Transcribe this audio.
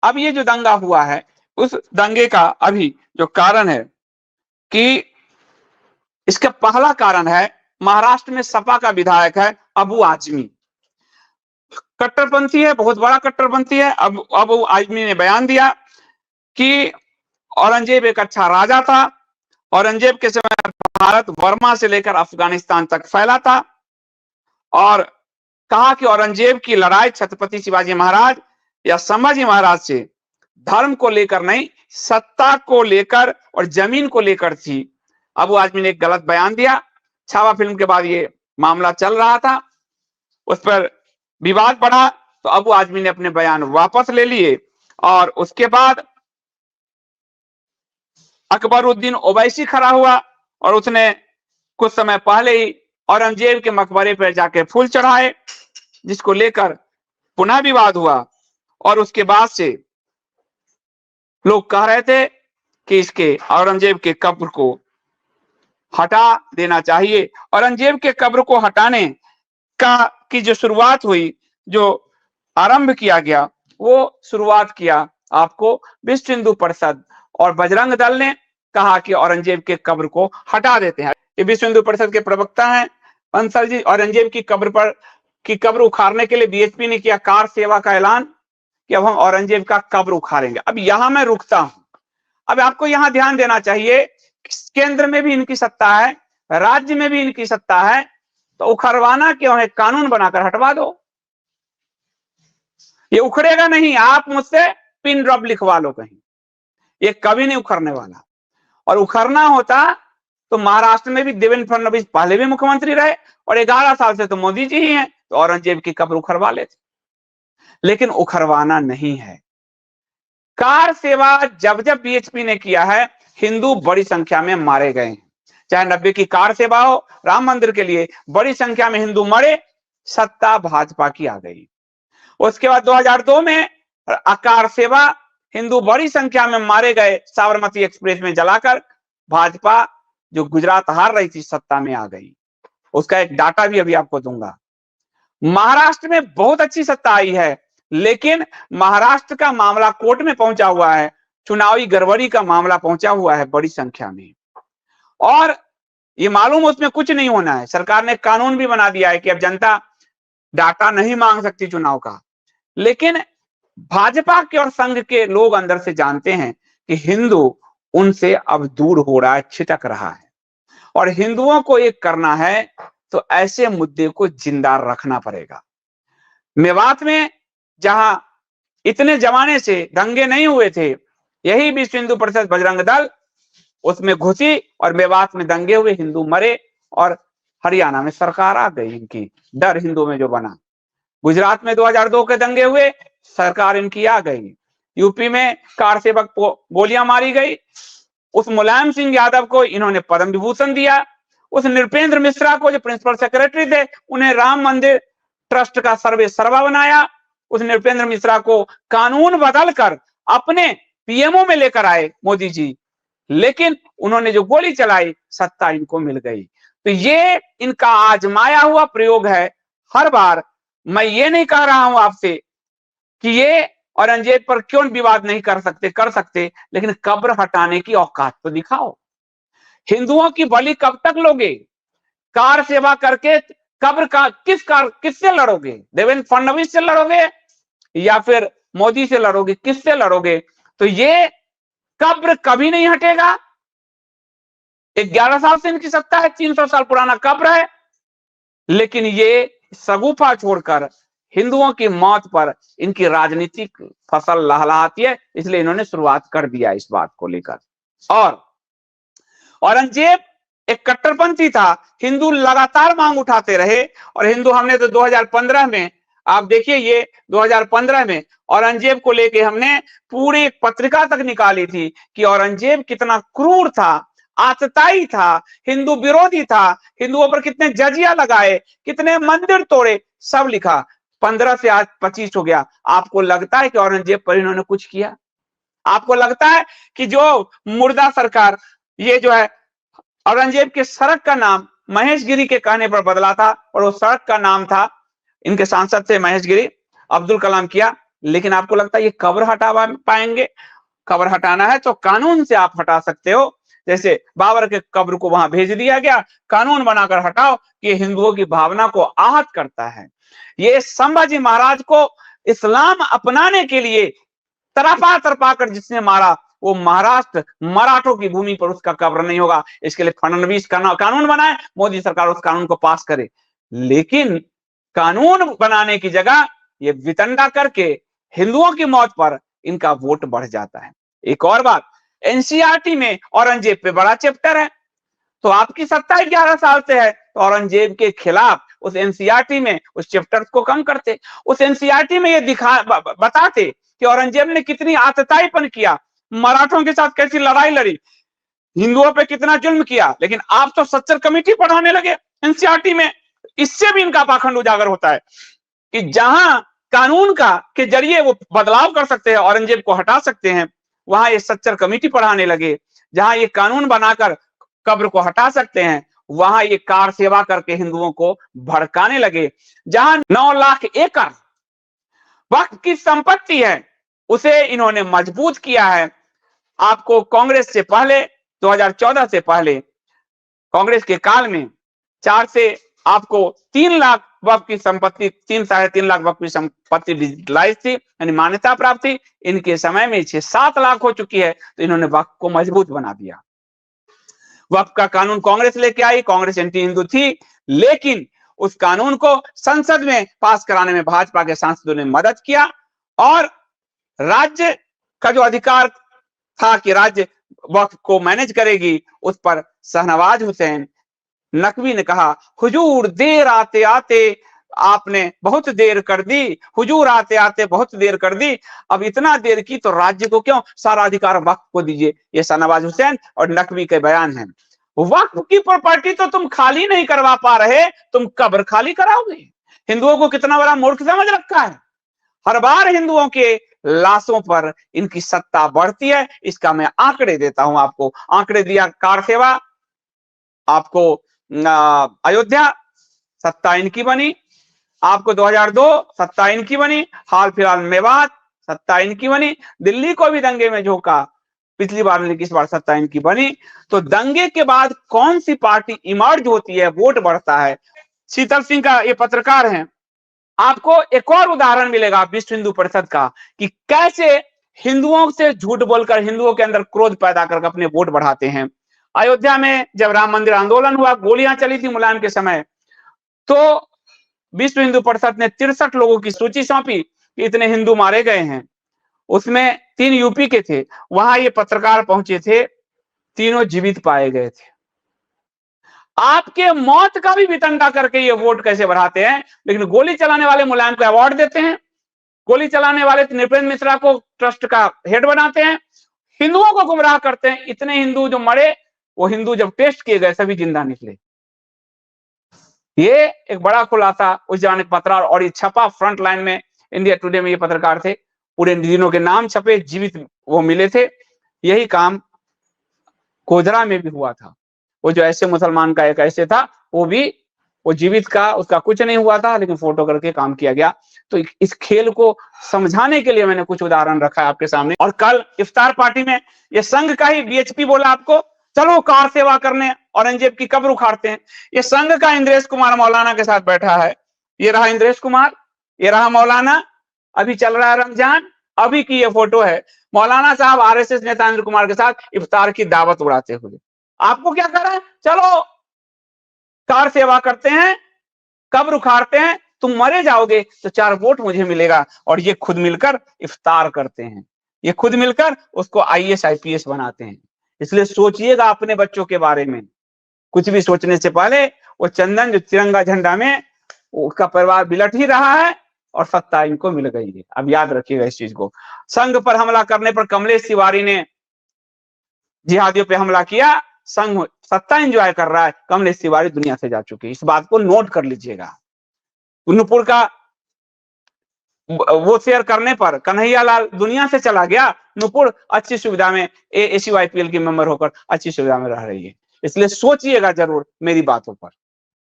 अब ये जो दंगा हुआ है, उस दंगे का अभी जो कारण है कि इसका पहला कारण है, महाराष्ट्र में सपा का विधायक है अबू आजमी, कट्टरपंथी है, बहुत बड़ा कट्टरपंथी है। अब अबू आजमी ने बयान दिया कि औरंगजेब एक अच्छा राजा था, औरंगजेब के समय भारत वर्मा से लेकर अफगानिस्तान तक फैला था, और कहा कि औरंगजेब की लड़ाई छत्रपति शिवाजी महाराज या संभाजी महाराज से धर्म को लेकर नहीं, सत्ता को लेकर और जमीन को लेकर थी। अबू आजमी ने एक गलत बयान दिया। छावा फिल्म के बाद ये मामला चल रहा था, उस पर विवाद बढ़ा, तो अबू आजमी ने अपने बयान वापस ले लिए, और उसके बाद अकबरुद्दीन ओवैसी खड़ा हुआ और उसने कुछ समय पहले ही औरंगजेब के मकबरे पर जाके फूल चढ़ाए, जिसको लेकर पुनः विवाद हुआ। और उसके बाद से लोग कह रहे थे कि इसके औरंगजेब के कब्र को हटा देना चाहिए। औरंगजेब के कब्र को हटाने का की जो शुरुआत हुई, जो आरंभ किया गया, वो शुरुआत किया आपको विश्व हिंदू परिषद और बजरंग दल ने कहा कि औरंगजेब के कब्र को हटा देते हैं। ये विश्व हिंदू परिषद के प्रवक्ता हैं बंसल जी। औरंगजेब की कब्र उखाड़ने के लिए बीएचपी ने किया कार सेवा का ऐलान कि अब हम औरंगजेब का कब्र उखाड़ेंगे। अब यहां मैं रुकता हूं। अब आपको यहां ध्यान देना चाहिए, केंद्र में भी इनकी सत्ता है, राज्य में भी इनकी सत्ता है, तो उखड़वाना क्यों है? कानून बनाकर हटवा दो, ये उखड़ेगा नहीं। आप मुझसे पिन ड्रॉप लिखवा लो कहीं, ये कभी नहीं उखड़ने वाला। और उखड़ना होता तो महाराष्ट्र में भी देवेंद्र फडणवीस पहले भी मुख्यमंत्री रहे, और 11 साल से तो मोदी जी ही हैं, तो औरंगजेब की कब्र उखड़वा लेते। लेकिन उखड़वाना नहीं है। कार सेवा जब जब बीएचपी ने किया है, हिंदू बड़ी संख्या में मारे गए हैं। चाहे 90 की कार सेवा हो, राम मंदिर के लिए बड़ी संख्या में हिंदू मरे, सत्ता भाजपा की आ गई। उसके बाद 2002 में कार सेवा, हिंदू बड़ी संख्या में मारे गए, साबरमती एक्सप्रेस में जलाकर भाजपा जो गुजरात हार रही थी सत्ता में आ गई। उसका एक डाटा भी अभी आपको दूंगा। महाराष्ट्र में बहुत अच्छी सत्ता आई है, लेकिन महाराष्ट्र का मामला कोर्ट में पहुंचा हुआ है, चुनावी गड़बड़ी का मामला पहुंचा हुआ है बड़ी संख्या में, और ये मालूम उसमें कुछ नहीं होना है। सरकार ने कानून भी बना दिया है कि अब जनता डाटा नहीं मांग सकती चुनाव का। लेकिन भाजपा के और संघ के लोग अंदर से जानते हैं कि हिंदू उनसे अब दूर हो रहा है, छिटक रहा है, और हिंदुओं को एक करना है तो ऐसे मुद्दे को जिंदा रखना पड़ेगा। मेवात में जहां इतने जमाने से दंगे नहीं हुए थे, यही विश्व हिंदू परिषद बजरंग दल उसमें घुसी और मेवात में दंगे हुए, हिंदू मरे, और हरियाणा में सरकार आ गई इनकी, डर हिंदुओं में जो बना। गुजरात में 2002 के दंगे हुए, सरकार इनकी आ गई। यूपी में कार सेवक को गोलियां मारी गई, उस मुलायम सिंह यादव को इन्होंने पद्म विभूषण दिया। उस नृपेंद्र मिश्रा को जो प्रिंसिपल सेक्रेटरी थे, उन्हें राम मंदिर ट्रस्ट का सर्वे सर्वा बनाया। उस नृपेंद्र मिश्रा को कानून बदलकर अपने पीएमओ में लेकर आए मोदी जी, लेकिन उन्होंने जो गोली चलाई, सत्ता इनको मिल गई। तो ये इनका आजमाया हुआ प्रयोग है। हर बार मैं ये नहीं कह रहा हूं आपसे कि ये औरंगजेब पर क्यों विवाद नहीं कर सकते, लेकिन कब्र हटाने की औकात तो दिखाओ। हिंदुओं की बलि कब तक लोगे? कार सेवा करके कब्र का किससे लड़ोगे? देवेंद्र फडणवीस से लड़ोगे या फिर मोदी से लड़ोगे? किससे लड़ोगे? तो ये कब्र कभी नहीं हटेगा। 11 साल से इनकी सत्ता है, 300 साल पुराना कब्र है, लेकिन ये सगुफा छोड़कर हिंदुओं की मौत पर इनकी राजनीतिक फसल लहलहाती है, इसलिए इन्होंने शुरुआत कर दिया इस बात को लेकर। और औरंगजेब एक कट्टरपंथी था, हिंदू लगातार मांग उठाते रहे, और हिंदू हमने तो 2015 में, आप देखिए ये 2015 में औरंगजेब को लेके हमने पूरी एक पत्रिका तक निकाली थी कि औरंगजेब कितना क्रूर था, आतताई था, हिंदू विरोधी था, हिंदुओं पर कितने जजिया लगाए, कितने मंदिर तोड़े, सब लिखा। 15 से आज 25 हो गया। आपको लगता है कि औरंगजेब पर इन्होंने कुछ किया? आपको लगता है कि जो मुर्दा सरकार, ये जो है, औरंगजेब के सड़क का नाम महेश गिरी के कहने पर बदला था, और वो सड़क का नाम था, इनके सांसद थे महेश गिरी, अब्दुल कलाम किया, लेकिन आपको लगता है ये कब्र हटा पाएंगे? कब्र हटाना है तो कानून से आप हटा सकते हो। जैसे बाबर के कब्र को वहां भेज दिया गया, कानून बनाकर हटाओ कि हिंदुओं की भावना को आहत करता है। ये संभाजी महाराज को इस्लाम अपनाने के लिए तरफा तरफा कर जिसने मारा, वो महाराष्ट्र मराठों की भूमि पर उसका कब्र नहीं होगा। इसके लिए फडणवीस कानून बनाए, मोदी सरकार उस कानून को पास करे। लेकिन कानून बनाने की जगह ये वितंडा करके हिंदुओं की मौत पर इनका वोट बढ़ जाता है। एक और बात, एनसीईआरटी में औरंगजेब पे बड़ा चैप्टर है, तो आपकी सत्ता 11 साल से है, तो औरंगजेब के खिलाफ उस एनसीईआरटी में उस चैप्टर को कम करते, उस एनसीईआरटी में ये बताते कि औरंगजेब ने कितनी आतताईपन किया, मराठों के साथ कैसी लड़ाई लड़ी, हिंदुओं पे कितना जुल्म किया। लेकिन आप तो सच्चर कमेटी पढ़ाने लगे एनसीईआरटी में। इससे भी इनका पाखंड उजागर होता है कि जहां कानून का के जरिए वो बदलाव कर सकते हैं, औरंगजेब को हटा सकते हैं, वहां ये सच्चर कमेटी पढ़ाने लगे। जहां ये कानून बनाकर कब्र को हटा सकते हैं, वहां ये कार सेवा करके हिंदुओं को भड़काने लगे। जहां 9 लाख एकड़ वक्फ की संपत्ति है, उसे इन्होंने मजबूत किया है। आपको कांग्रेस से पहले 2014 से पहले कांग्रेस के काल में 4 से आपको 3 लाख वक्फ की संपत्ति, 3-3.5 लाख वक्फ की संपत्ति डिजिटलाइज थी, यानी मान्यता प्राप्त थी। इनके समय में 6-7 लाख हो चुकी है, तो इन्होंने वक्फ को मजबूत बना दिया। वक्फ का कानून कांग्रेस लेके आई, कांग्रेस एंटी हिंदू थी, लेकिन उस कानून को संसद में पास कराने में भाजपा के सांसदों ने मदद किया, और राज्य का जो अधिकार था कि राज्य वक्फ को मैनेज करेगी, उस पर शहनवाज हुसैन नकवी ने कहा, हुजूर देर आते आते आपने बहुत देर कर दी, हुजूर आते आते बहुत देर कर दी, अब इतना देर की तो राज्य को क्यों, सारा अधिकार वक्फ को दीजिए। ये शहनवाज हुसैन और नकवी के बयान हैं। वक्फ की प्रॉपर्टी तो तुम खाली नहीं करवा पा रहे, तुम कब्र खाली कराओगे। हिंदुओं को कितना बड़ा मूर्ख समझ रखा है। हर बार हिंदुओं के लाशों पर इनकी सत्ता बढ़ती है। इसका मैं आंकड़े देता हूं आपको। आंकड़े दिया, कार सेवा आपको अयोध्या सत्ता इनकी बनी, आपको 2002 सत्ता इनकी बनी, हाल फिलहाल मेवात सत्ता इनकी बनी, दिल्ली को भी दंगे में झोंका पिछली बार, लेकिन इस बार सत्ता इनकी बनी। तो दंगे के बाद कौन सी पार्टी इमर्ज होती है, वोट बढ़ता है। शीतल सिंह का ये पत्रकार हैं, आपको एक और उदाहरण मिलेगा विश्व हिंदू परिषद का कि कैसे हिंदुओं से झूठ बोलकर हिंदुओं के अंदर क्रोध पैदा करके अपने वोट बढ़ाते हैं। अयोध्या में जब राम मंदिर आंदोलन हुआ, गोलियां चली थी मुलायम के समय, तो विश्व हिंदू परिषद ने 63 लोगों की सूची सौंपी कि इतने हिंदू मारे गए हैं। उसमें 3 यूपी के थे, वहां ये पत्रकार पहुंचे थे, तीनों जीवित पाए गए थे। आपके मौत का भी वितंडा करके ये वोट कैसे बढ़ाते हैं, लेकिन गोली चलाने वाले मुलायम को अवार्ड देते हैं, गोली चलाने वाले नृपेंद्र मिश्रा को ट्रस्ट का हेड बनाते हैं, हिंदुओं को गुमराह करते हैं। इतने हिंदू जो मरे, वो हिंदू जब टेस्ट किए गए सभी जिंदा निकले। ये एक बड़ा खुलासा उस जमाने पत्रकार, और ये छपा फ्रंट लाइन में, इंडिया टुडे में ये पत्रकार थे, पूरे दिनों के नाम छपे, जीवित वो मिले थे। यही काम गोधरा में भी हुआ था। वो जो ऐसे मुसलमान का एक ऐसे था, वो जीवित का उसका कुछ नहीं हुआ था, लेकिन फोटो करके काम किया गया। तो इस खेल को समझाने के लिए मैंने कुछ उदाहरण रखा है आपके सामने। और कल इफ्तार पार्टी में ये संघ का ही बीएचपी बोला आपको, चलो कार सेवा करने, औरंगजेब की कब्र उखाड़ते हैं। ये संघ का इंद्रेश कुमार मौलाना के साथ बैठा है। ये रहा इंद्रेश कुमार, ये रहा मौलाना। अभी चल रहा है रमजान, अभी की ये फोटो है मौलाना साहब आरएसएस नेता इंद्र कुमार के साथ इफ्तार की दावत उड़ाते हुए। आपको क्या कर रहे हैं, चलो कार सेवा करते हैं, कब्र उखाड़ते हैं, तुम मरे जाओगे तो 4 वोट मुझे मिलेगा। और ये खुद मिलकर इफ्तार करते हैं, ये खुद मिलकर उसको आईएएस आईपीएस बनाते हैं। इसलिए सोचिएगा अपने बच्चों के बारे में, कुछ भी सोचने से पहले। वो चंदन जो तिरंगा झंडा में, उसका परिवार बिलट ही रहा है और सत्ता इनको मिल गई है। अब याद रखिएगा इस चीज को। संघ पर हमला करने पर कमलेश तिवारी ने जिहादियों पे हमला किया, संघ सत्ता एंजॉय कर रहा है, कमलेश तिवारी दुनिया से जा चुके। इस बात को नोट कर लीजिएगा। नुपुर का वो शेयर करने पर कन्हैयालाल दुनिया से चला गया, नुपुर अच्छी सुविधा में एसीआईपीएल की मेंबर होकर अच्छी सुविधा में रह रही है। इसलिए सोचिएगा जरूर मेरी बातों पर।